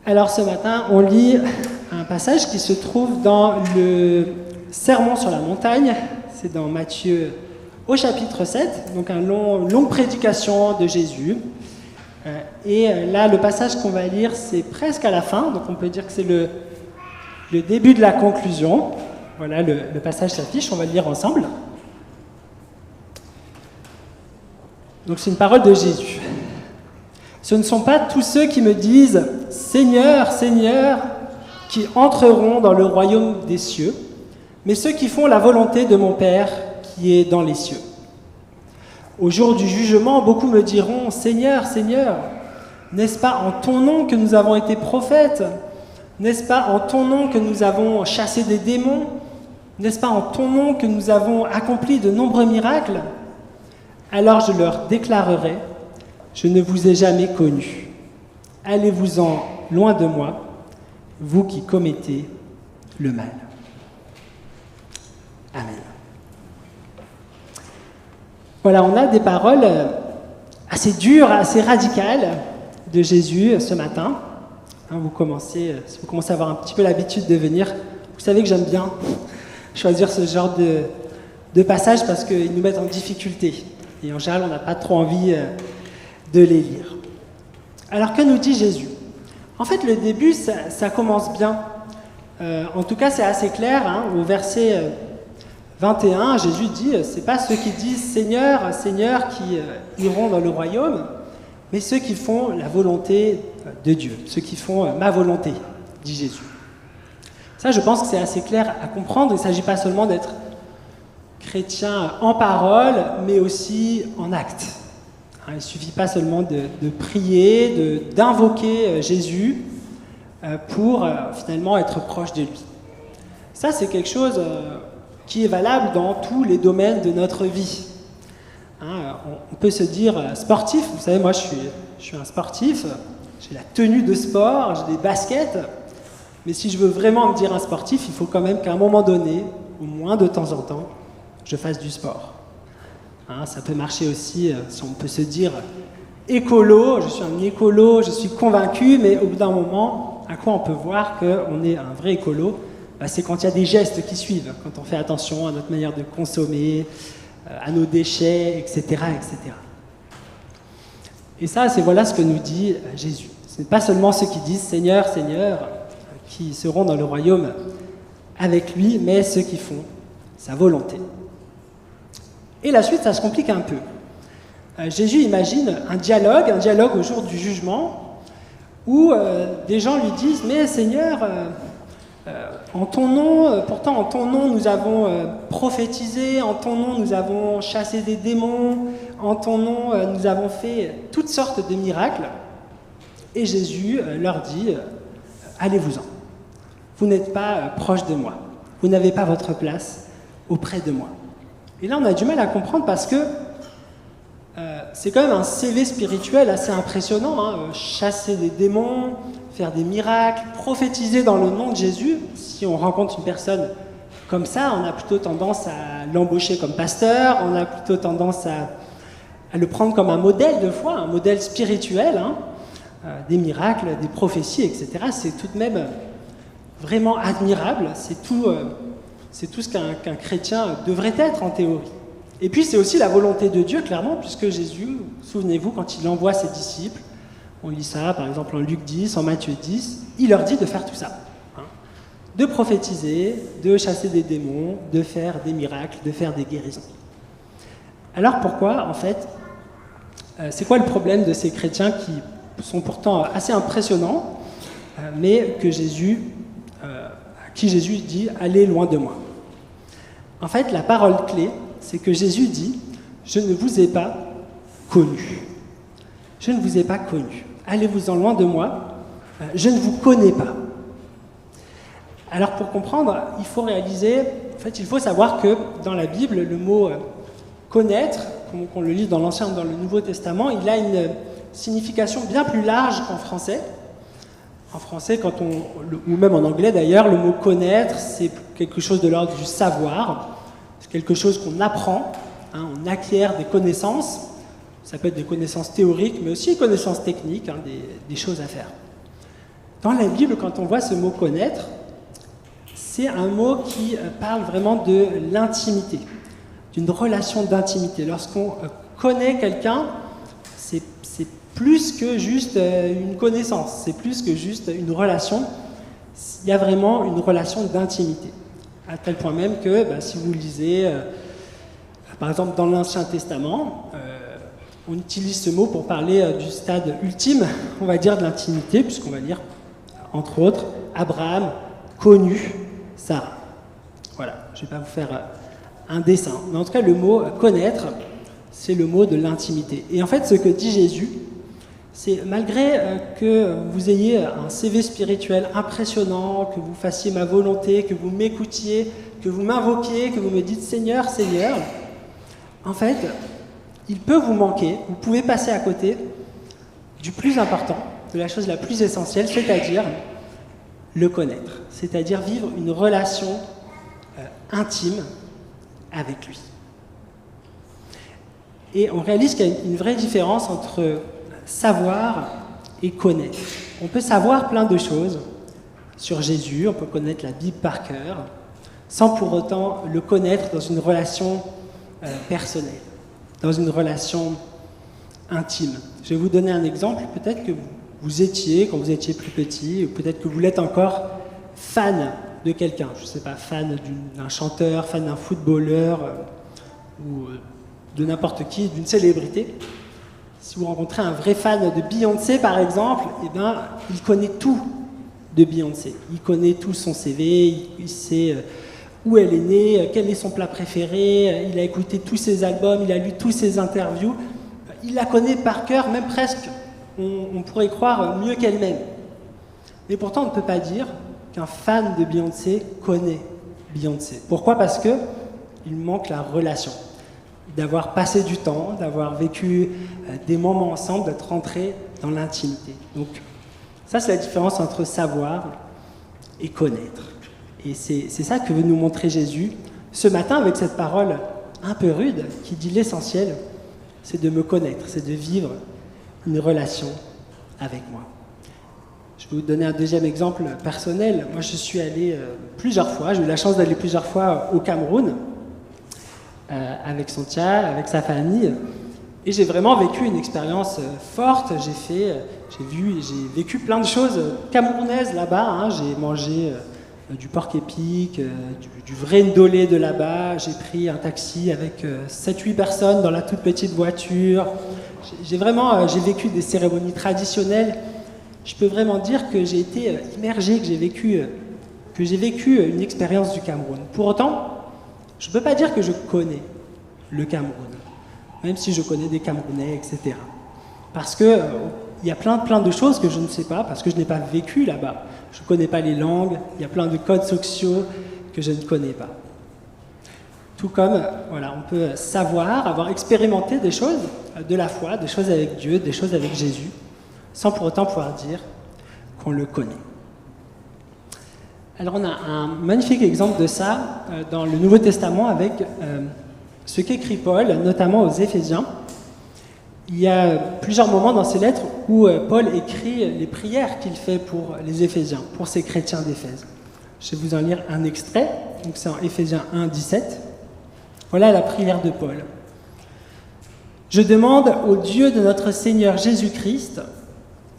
Alors ce matin, on lit un passage qui se trouve dans le Sermon sur la montagne, c'est dans Matthieu au chapitre 7, donc une longue prédication de Jésus. Et là, le passage qu'on va lire, c'est presque à la fin, donc on peut dire que c'est le début de la conclusion. Voilà, le passage s'affiche, on va le lire ensemble. Donc c'est une parole de Jésus. Ce ne sont pas tous ceux qui me disent « Seigneur, Seigneur » qui entreront dans le royaume des cieux, mais ceux qui font la volonté de mon Père qui est dans les cieux. Au jour du jugement, beaucoup me diront « Seigneur, Seigneur, n'est-ce pas en ton nom que nous avons été prophètes? N'est-ce pas en ton nom que nous avons chassé des démons? N'est-ce pas en ton nom que nous avons accompli de nombreux miracles? Alors je leur déclarerai, je ne vous ai jamais connus. Allez-vous-en loin de moi, vous qui commettez le mal. » Amen. Voilà, on a des paroles assez dures, assez radicales de Jésus ce matin. Si vous commencez à avoir un petit peu l'habitude de venir, vous savez que j'aime bien choisir ce genre de passages parce qu'ils nous mettent en difficulté. Et en général, on n'a pas trop envie de les lire. Alors, que nous dit Jésus? En fait, le début, ça commence bien. En tout cas, c'est assez clair. Au verset 21, Jésus dit « C'est pas ceux qui disent « Seigneur, Seigneur » qui iront dans le royaume, mais ceux qui font la volonté de Dieu, ceux qui font ma volonté, dit Jésus. » Ça, je pense que c'est assez clair à comprendre. Il ne s'agit pas seulement d'être chrétien en parole, mais aussi en acte. Il ne suffit pas seulement de prier, d'invoquer Jésus pour finalement être proche de lui. Ça, c'est quelque chose qui est valable dans tous les domaines de notre vie. On peut se dire sportif. Vous savez, moi, je suis un sportif. J'ai la tenue de sport, j'ai des baskets. Mais si je veux vraiment me dire un sportif, il faut quand même qu'à un moment donné, au moins de temps en temps, je fasse du sport. Ça peut marcher aussi, si on peut se dire écolo, je suis un écolo, je suis convaincu, mais au bout d'un moment, à quoi on peut voir qu'on est un vrai écolo? C'est quand il y a des gestes qui suivent, quand on fait attention à notre manière de consommer, à nos déchets, etc., etc. Et ça, voilà ce que nous dit Jésus. Ce n'est pas seulement ceux qui disent « Seigneur, Seigneur » qui seront dans le royaume avec lui, mais ceux qui font sa volonté. Et la suite, ça se complique un peu. Jésus imagine un dialogue au jour du jugement, où des gens lui disent « Mais Seigneur, en ton nom, pourtant en ton nom nous avons prophétisé, en ton nom nous avons chassé des démons, en ton nom nous avons fait toutes sortes de miracles. » Et Jésus leur dit « Allez-vous-en, vous n'êtes pas proche de moi, vous n'avez pas votre place auprès de moi. » Et là, on a du mal à comprendre parce que c'est quand même un CV spirituel assez impressionnant. Chasser des démons, faire des miracles, prophétiser dans le nom de Jésus. Si on rencontre une personne comme ça, on a plutôt tendance à l'embaucher comme pasteur, on a plutôt tendance à le prendre comme un modèle de foi, un modèle spirituel, des miracles, des prophéties, etc. C'est tout de même vraiment admirable, c'est tout ce qu'un chrétien devrait être en théorie. Et puis c'est aussi la volonté de Dieu, clairement, puisque Jésus, souvenez-vous, quand il envoie ses disciples, on lit ça par exemple en Luc 10, en Matthieu 10, il leur dit de faire tout ça. De prophétiser, de chasser des démons, de faire des miracles, de faire des guérisons. Alors pourquoi, en fait, c'est quoi le problème de ces chrétiens qui sont pourtant assez impressionnants, mais à qui Jésus dit « Allez loin de moi ». En fait, la parole clé, c'est que Jésus dit « Je ne vous ai pas connu. Je ne vous ai pas connu. Allez-vous-en loin de moi. Je ne vous connais pas. » Alors pour comprendre, il faut il faut savoir que dans la Bible, le mot « connaître », qu'on le lit dans l'Ancien ou dans le Nouveau Testament, il a une signification bien plus large qu'en français. En français, ou même en anglais d'ailleurs, le mot « connaître », c'est quelque chose de l'ordre du savoir. C'est quelque chose qu'on apprend, on acquiert des connaissances. Ça peut être des connaissances théoriques, mais aussi des connaissances techniques, des choses à faire. dans la Bible, quand on voit ce mot « connaître », c'est un mot qui parle vraiment de l'intimité, d'une relation d'intimité. Lorsqu'on connaît quelqu'un, c'est plus que juste une connaissance, c'est plus que juste une relation. Il y a vraiment une relation d'intimité, à tel point même que si vous lisez, par exemple dans l'Ancien Testament, on utilise ce mot pour parler du stade ultime, on va dire, de l'intimité, puisqu'on va lire, entre autres, Abraham connu Sarah. Voilà, je ne vais pas vous faire un dessin, mais en tout cas le mot connaître, c'est le mot de l'intimité. Et en fait, ce que dit Jésus, c'est malgré que vous ayez un CV spirituel impressionnant, que vous fassiez ma volonté, que vous m'écoutiez, que vous m'invoquiez, que vous me dites Seigneur, Seigneur, en fait, il peut vous manquer, vous pouvez passer à côté du plus important, de la chose la plus essentielle, c'est-à-dire le connaître, c'est-à-dire vivre une relation intime avec lui. Et on réalise qu'il y a une vraie différence entre savoir et connaître. On peut savoir plein de choses sur Jésus, on peut connaître la Bible par cœur, sans pour autant le connaître dans une relation personnelle, dans une relation intime. Je vais vous donner un exemple. Peut-être que vous étiez, quand vous étiez plus petit, ou peut-être que vous l'êtes encore, fan de quelqu'un. Je ne sais pas, fan d'un chanteur, fan d'un footballeur, ou de n'importe qui, d'une célébrité. Si vous rencontrez un vrai fan de Beyoncé, par exemple, eh ben, il connaît tout de Beyoncé. Il connaît tout son CV, il sait où elle est née, quel est son plat préféré, il a écouté tous ses albums, il a lu tous ses interviews. Il la connaît par cœur, même presque, on pourrait croire, mieux qu'elle-même. Mais pourtant, on ne peut pas dire qu'un fan de Beyoncé connaît Beyoncé. Pourquoi ? Parce qu'il manque la relation. D'avoir passé du temps, d'avoir vécu des moments ensemble, d'être rentré dans l'intimité. Donc, ça, c'est la différence entre savoir et connaître. Et c'est ça que veut nous montrer Jésus ce matin avec cette parole un peu rude qui dit l'essentiel, c'est de me connaître, c'est de vivre une relation avec moi. Je vais vous donner un deuxième exemple personnel. Moi, je suis allé plusieurs fois, j'ai eu la chance d'aller plusieurs fois au Cameroun, avec Santia, avec sa famille, et j'ai vraiment vécu une expérience forte. J'ai vécu plein de choses camerounaises là-bas, hein. J'ai mangé du porc épic, du vrai ndolé de là-bas, j'ai pris un taxi avec 7-8 personnes dans la toute petite voiture, j'ai vécu des cérémonies traditionnelles. Je peux vraiment dire que j'ai été immergé, que j'ai vécu une expérience du Cameroun. Pour autant, je ne peux pas dire que je connais le Cameroun, même si je connais des Camerounais, etc. Parce qu'il y a plein de choses que je ne sais pas, parce que je n'ai pas vécu là-bas. Je ne connais pas les langues, il y a plein de codes sociaux que je ne connais pas. Tout comme, on peut savoir, avoir expérimenté des choses de la foi, des choses avec Dieu, des choses avec Jésus, sans pour autant pouvoir dire qu'on le connaît. Alors on a un magnifique exemple de ça dans le Nouveau Testament avec ce qu'écrit Paul, notamment aux Éphésiens. Il y a plusieurs moments dans ses lettres où Paul écrit les prières qu'il fait pour les Éphésiens, pour ces chrétiens d'Éphèse. Je vais vous en lire un extrait, donc c'est en Éphésiens 1, 17. Voilà la prière de Paul. « Je demande au Dieu de notre Seigneur Jésus-Christ,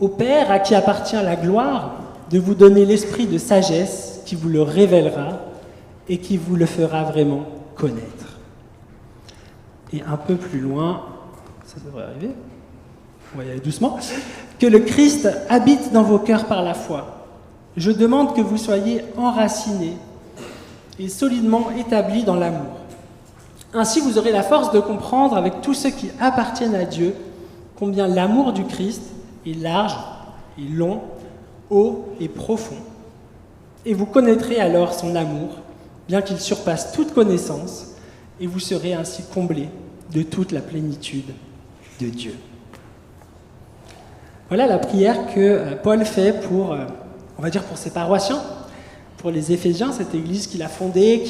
au Père à qui appartient la gloire, de vous donner l'esprit de sagesse qui vous le révélera et qui vous le fera vraiment connaître. » Et un peu plus loin, ça devrait arriver, on va y aller doucement, « Que le Christ habite dans vos cœurs par la foi. Je demande que vous soyez enracinés et solidement établis dans l'amour. Ainsi vous aurez la force de comprendre avec tous ceux qui appartiennent à Dieu combien l'amour du Christ est large et long, haut et profond. Et vous connaîtrez alors son amour, bien qu'il surpasse toute connaissance, et vous serez ainsi comblés de toute la plénitude de Dieu. » Voilà la prière que Paul fait pour, on va dire pour ses paroissiens, pour les Éphésiens, cette église qu'il a fondée,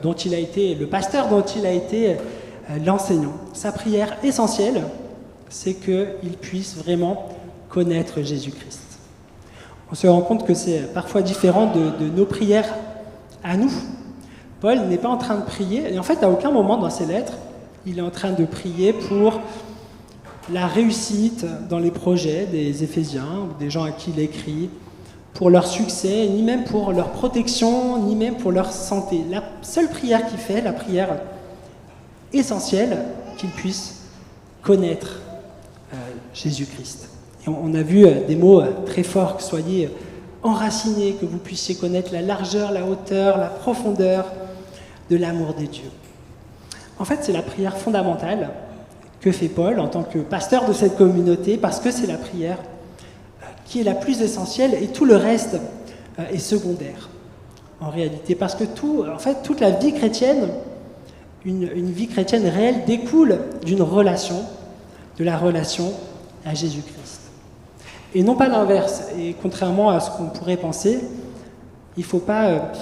dont il a été le pasteur, dont il a été l'enseignant. Sa prière essentielle, c'est qu'ils puissent vraiment connaître Jésus-Christ. on se rend compte que c'est parfois différent de nos prières à nous. Paul n'est pas en train de prier, et en fait, à aucun moment dans ses lettres, il est en train de prier pour la réussite dans les projets des Éphésiens, ou des gens à qui il écrit, pour leur succès, ni même pour leur protection, ni même pour leur santé. La seule prière qu'il fait, la prière essentielle, qu'ils puissent connaître Jésus-Christ. Et on a vu des mots très forts, que soyez enracinés, que vous puissiez connaître la largeur, la hauteur, la profondeur de l'amour des dieux. En fait, c'est la prière fondamentale que fait Paul en tant que pasteur de cette communauté, parce que c'est la prière qui est la plus essentielle et tout le reste est secondaire, en réalité. Parce que toute la vie chrétienne, une vie chrétienne réelle, découle d'une relation, de la relation à Jésus-Christ. Et non pas l'inverse. Et contrairement à ce qu'on pourrait penser, il ne faut pas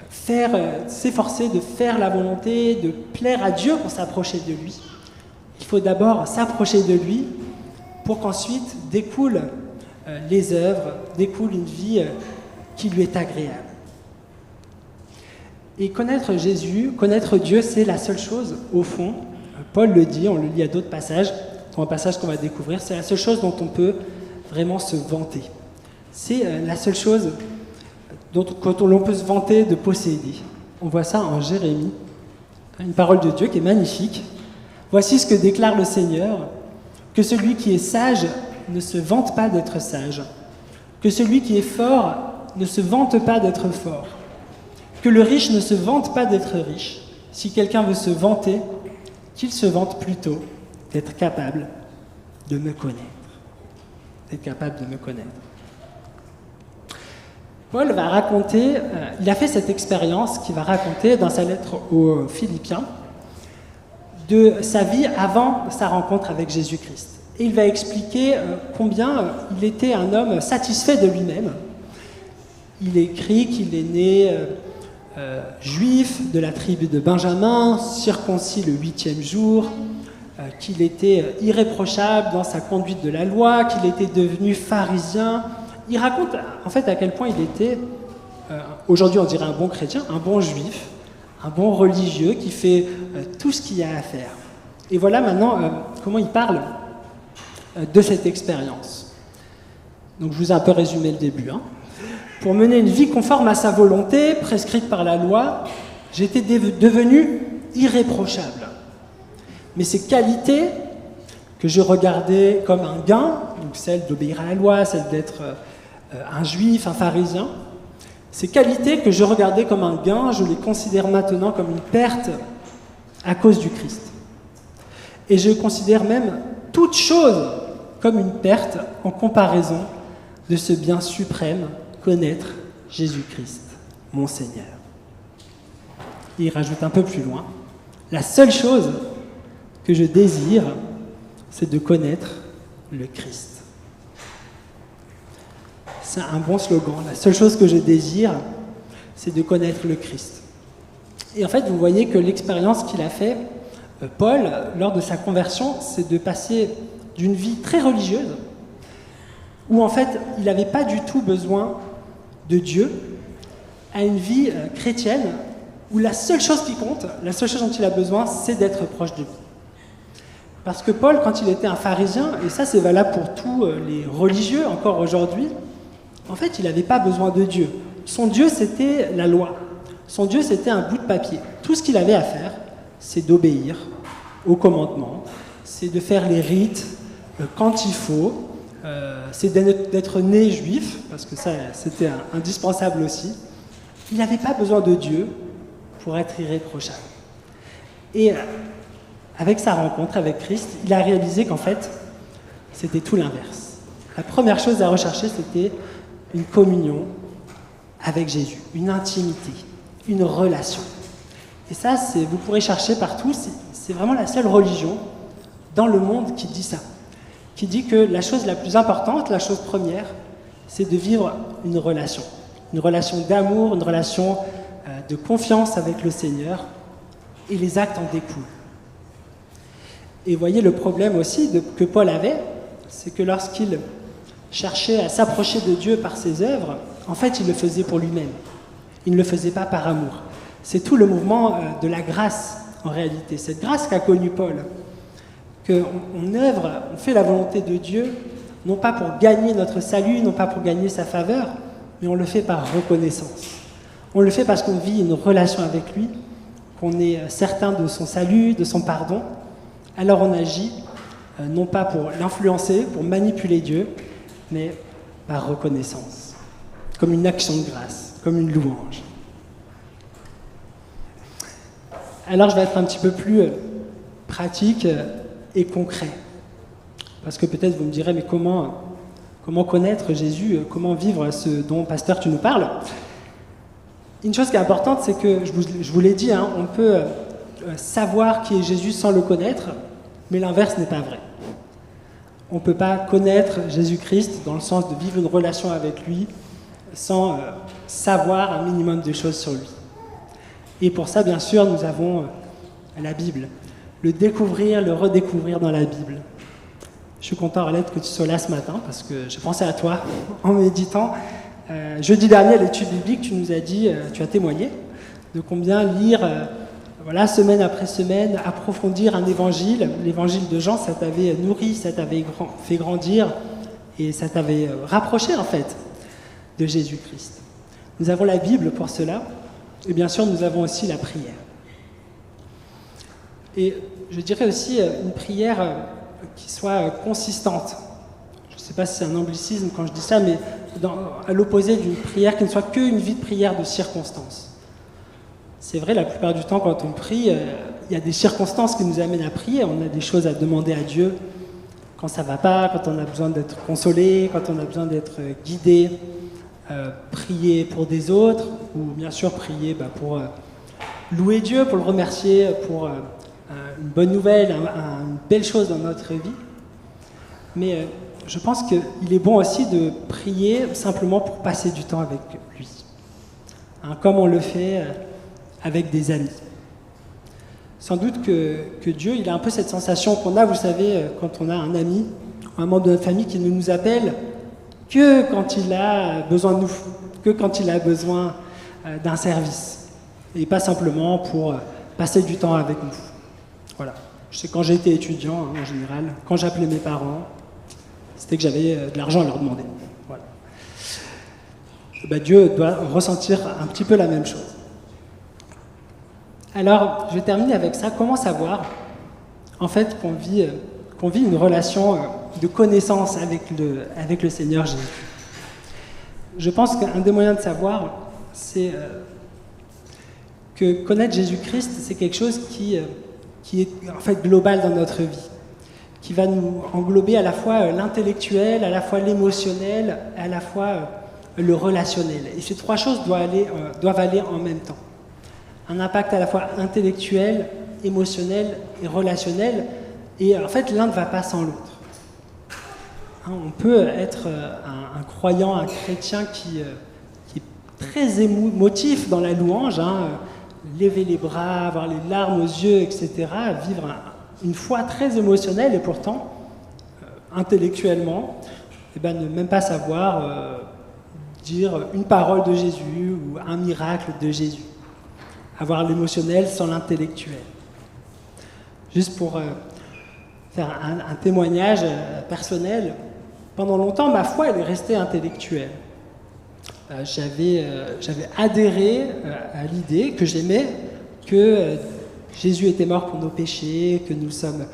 s'efforcer de faire la volonté, de plaire à Dieu pour s'approcher de lui. Il faut d'abord s'approcher de lui pour qu'ensuite découlent les œuvres, découle une vie qui lui est agréable. Et connaître Jésus, connaître Dieu, c'est la seule chose, au fond, Paul le dit, on le lit à d'autres passages, dans un passage qu'on va découvrir, c'est la seule chose dont on peut vraiment se vanter. C'est la seule chose dont l'on peut se vanter de posséder. On voit ça en Jérémie, une parole de Dieu qui est magnifique. Voici ce que déclare le Seigneur, que celui qui est sage ne se vante pas d'être sage, que celui qui est fort ne se vante pas d'être fort, que le riche ne se vante pas d'être riche. Si quelqu'un veut se vanter, qu'il se vante plutôt d'être capable de me connaître. D'être capable de me connaître. Paul va raconter, il a fait cette expérience qu'il va raconter dans sa lettre aux Philippiens, de sa vie avant sa rencontre avec Jésus-Christ. Et il va expliquer combien il était un homme satisfait de lui-même. Il écrit qu'il est né juif de la tribu de Benjamin, circoncis le 8e jour, qu'il était irréprochable dans sa conduite de la loi, qu'il était devenu pharisien. Il raconte en fait à quel point il était, aujourd'hui on dirait un bon chrétien, un bon juif, un bon religieux qui fait tout ce qu'il y a à faire. Et voilà maintenant comment il parle de cette expérience. Donc je vous ai un peu résumé le début. Pour mener une vie conforme à sa volonté, prescrite par la loi, j'étais devenu irréprochable. Mais ces qualités que je regardais comme un gain, donc celle d'obéir à la loi, celle d'être un juif, un pharisien, ces qualités que je regardais comme un gain, je les considère maintenant comme une perte à cause du Christ. Et je considère même toute chose comme une perte en comparaison de ce bien suprême, connaître Jésus-Christ, mon Seigneur. Et il rajoute un peu plus loin, la seule chose que je désire, c'est de connaître le Christ. C'est un bon slogan. La seule chose que je désire, c'est de connaître le Christ. Et en fait, vous voyez que l'expérience qu'il a fait, Paul, lors de sa conversion, c'est de passer d'une vie très religieuse, où en fait, il n'avait pas du tout besoin de Dieu, à une vie chrétienne, où la seule chose qui compte, la seule chose dont il a besoin, c'est d'être proche de lui. Parce que Paul, quand il était un pharisien, et ça c'est valable pour tous les religieux encore aujourd'hui, en fait, il n'avait pas besoin de Dieu. Son Dieu, c'était la loi. Son Dieu, c'était un bout de papier. Tout ce qu'il avait à faire, c'est d'obéir aux commandements, c'est de faire les rites quand il faut, c'est d'être né juif, parce que ça, c'était indispensable aussi. Il n'avait pas besoin de Dieu pour être irréprochable. Et avec sa rencontre avec Christ, il a réalisé qu'en fait, c'était tout l'inverse. La première chose à rechercher, c'était une communion avec Jésus, une intimité, une relation. Et ça, vous pourrez chercher partout, c'est vraiment la seule religion dans le monde qui dit ça, qui dit que la chose la plus importante, la chose première, c'est de vivre une relation d'amour, une relation de confiance avec le Seigneur, et les actes en découlent. Et voyez le problème aussi que Paul avait, c'est que lorsqu'il cherchait à s'approcher de Dieu par ses œuvres, en fait, il le faisait pour lui-même. Il ne le faisait pas par amour. C'est tout le mouvement de la grâce, en réalité. Cette grâce qu'a connue Paul, qu'on œuvre, on fait la volonté de Dieu, non pas pour gagner notre salut, non pas pour gagner sa faveur, mais on le fait par reconnaissance. On le fait parce qu'on vit une relation avec lui, qu'on est certain de son salut, de son pardon. Alors on agit, non pas pour l'influencer, pour manipuler Dieu, mais par reconnaissance, comme une action de grâce, comme une louange. Alors je vais être un petit peu plus pratique et concret. Parce que peut-être vous me direz, mais comment connaître Jésus, comment vivre ce dont, pasteur, tu nous parles? Une chose qui est importante, c'est que, je vous l'ai dit, on peut savoir qui est Jésus sans le connaître, mais l'inverse n'est pas vrai. On ne peut pas connaître Jésus-Christ dans le sens de vivre une relation avec lui sans savoir un minimum de choses sur lui. Et pour ça, bien sûr, nous avons la Bible. Le découvrir, le redécouvrir dans la Bible. Je suis content, Arlette, que tu sois là ce matin, parce que j'ai pensé à toi en méditant. Jeudi dernier, à l'étude biblique, tu nous as dit, tu as témoigné de combien lire, semaine après semaine, approfondir un évangile. L'évangile de Jean, ça t'avait nourri, ça t'avait fait grandir, et ça t'avait rapproché, en fait, de Jésus-Christ. Nous avons la Bible pour cela, et bien sûr, nous avons aussi la prière. Et je dirais aussi une prière qui soit consistante. Je ne sais pas si c'est un anglicisme quand je dis ça, mais à l'opposé d'une prière qui ne soit qu'une vie de prière de circonstance. C'est vrai, la plupart du temps, quand on prie, il y a des circonstances qui nous amènent à prier. On a des choses à demander à Dieu quand ça ne va pas, quand on a besoin d'être consolé, quand on a besoin d'être guidé, prier pour des autres, ou bien sûr prier pour louer Dieu, pour le remercier, pour une bonne nouvelle, une belle chose dans notre vie. Mais je pense qu'il est bon aussi de prier simplement pour passer du temps avec lui. Comme on le fait avec des amis. Sans doute que Dieu, il a un peu cette sensation qu'on a, vous savez, quand on a un ami, un membre de notre famille qui ne nous appelle que quand il a besoin de nous, que quand il a besoin d'un service. Et pas simplement pour passer du temps avec nous. Voilà. Je sais, quand j'étais étudiant, en général, quand j'appelais mes parents, c'était que j'avais de l'argent à leur demander. Voilà. Dieu doit ressentir un petit peu la même chose. Alors, je vais terminer avec ça. Comment savoir, en fait, qu'on vit une relation de connaissance avec le Seigneur Jésus? Je pense qu'un des moyens de savoir, c'est que connaître Jésus-Christ, c'est quelque chose qui est en fait global dans notre vie, qui va nous englober à la fois l'intellectuel, à la fois l'émotionnel, à la fois le relationnel. Et ces trois choses doivent aller en même temps. Un impact à la fois intellectuel, émotionnel et relationnel, et en fait l'un ne va pas sans l'autre. On peut être un croyant, un chrétien qui est très émotif dans la louange, lever les bras, avoir les larmes aux yeux, etc., vivre une foi très émotionnelle et pourtant, intellectuellement, ne même pas savoir dire une parole de Jésus ou un miracle de Jésus. Avoir l'émotionnel sans l'intellectuel. Juste pour faire un témoignage personnel, pendant longtemps, ma foi, elle est restée intellectuelle. J'avais adhéré à l'idée que j'aimais que Jésus était mort pour nos péchés, que nous sommes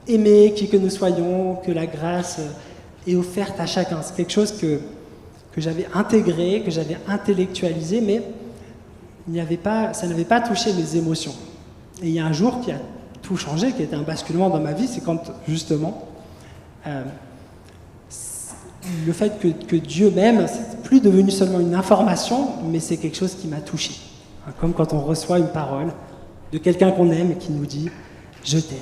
aimés, qui que nous soyons, que la grâce est offerte à chacun. C'est quelque chose que j'avais intégré, que j'avais intellectualisé, mais ça n'avait pas touché mes émotions. Et il y a un jour qui a tout changé, qui a été un basculement dans ma vie, c'est quand, justement, le fait que Dieu m'aime, c'est plus devenu seulement une information, mais c'est quelque chose qui m'a touché. Comme quand on reçoit une parole de quelqu'un qu'on aime et qui nous dit « Je t'aime ».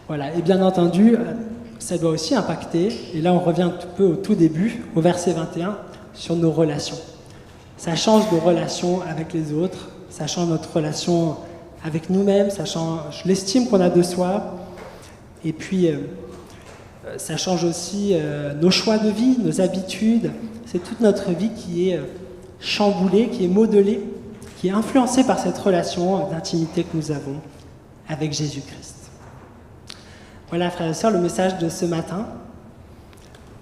Voilà, et bien entendu, ça doit aussi impacter, et là on revient un peu au tout début, au verset 21, sur nos relations. Ça change nos relations avec les autres, ça change notre relation avec nous-mêmes, ça change l'estime qu'on a de soi, et puis Ça change aussi nos choix de vie, nos habitudes. C'est toute notre vie qui est chamboulée, qui est modelée, qui est influencée par cette relation d'intimité que nous avons avec Jésus-Christ. Voilà, frères et sœurs, le message de ce matin.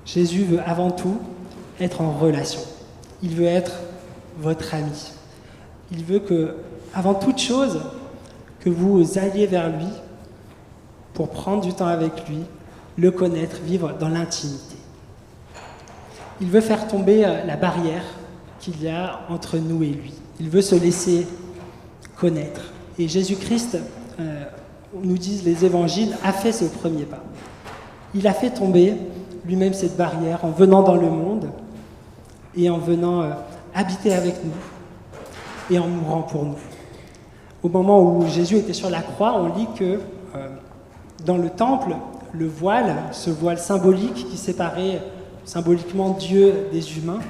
Jésus veut avant tout être en relation. Il veut être votre ami. Il veut que, avant toute chose, que vous alliez vers lui pour prendre du temps avec lui, le connaître, vivre dans l'intimité. Il veut faire tomber la barrière qu'il y a entre nous et lui. Il veut se laisser connaître. Et Jésus-Christ, nous disent les évangiles, a fait ce premier pas. Il a fait tomber lui-même cette barrière en venant dans le monde et en venant habiter avec nous et en mourant pour nous. Au moment où Jésus était sur la croix, on lit que dans le temple, le voile, ce voile symbolique qui séparait symboliquement Dieu des humains,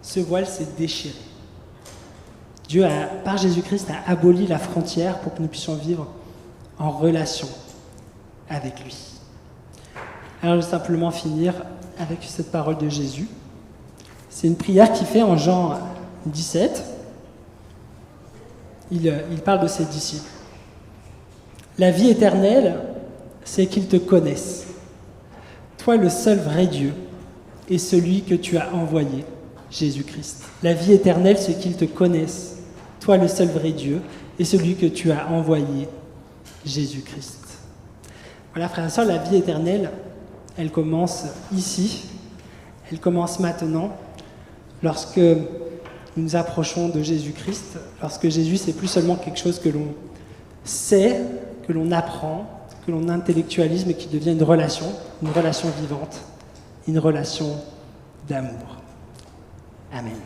ce voile s'est déchiré. Dieu, par Jésus-Christ, a aboli la frontière pour que nous puissions vivre en relation avec lui. Alors je vais simplement finir avec cette parole de Jésus. C'est une prière qu'il fait en Jean 17. Il parle de ses disciples. La vie éternelle, c'est qu'ils te connaissent, toi le seul vrai Dieu, et celui que tu as envoyé, Jésus-Christ. La vie éternelle, c'est qu'ils te connaissent, toi le seul vrai Dieu, et celui que tu as envoyé, Jésus-Christ. Voilà, frères et sœurs, la vie éternelle, elle commence ici, elle commence maintenant, lorsque nous nous approchons de Jésus-Christ, lorsque Jésus, c'est plus seulement quelque chose que l'on sait, que l'on apprend, que l'on intellectualise, mais qui devient une relation vivante, une relation d'amour. Amen.